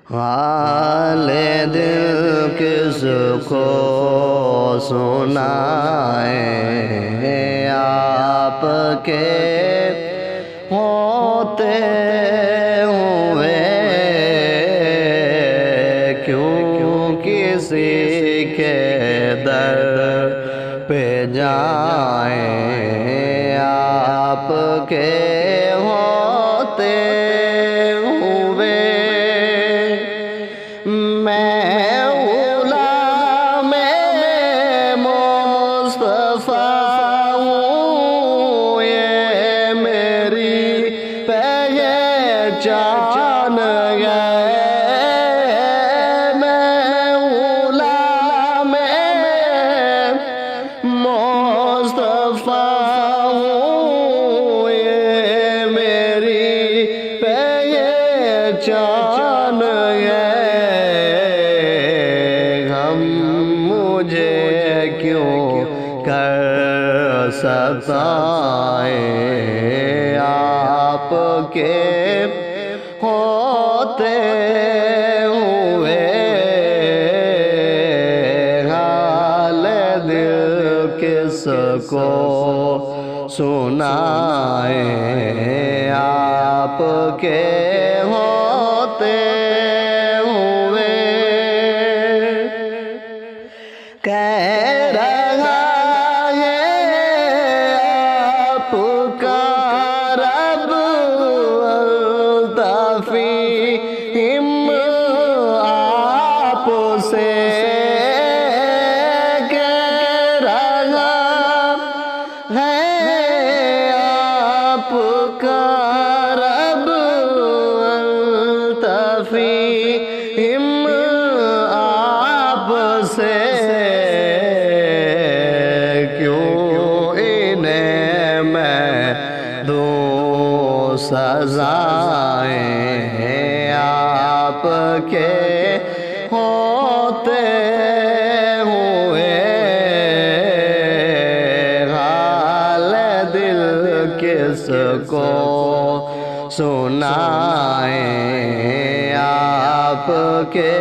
حال دل کس کو سنائیں آپ کے ہوتے ہوئے کیوں کسی کے در پہ جائیں آپ کے ہوتے ہوئے میں غلام مصطفیٰ ہوں یہ میری پہچان ہے میں غلام مصطفیٰ ہوں یہ میری پہچان ہے مجھے کیوں کر ستائیں آپ کے ہوتے ہوئے حال دل کس کو سنائیں آپ کے ہوتے ہوئے کہہ رہا ہے آپ کا رب الطفیم آپ سے کہہ رہا ہے آپ کا رب الطفیم آپ سے سزائیں آپ کے ہوتے ہوئے حال دل کس کو سنائیں آپ کے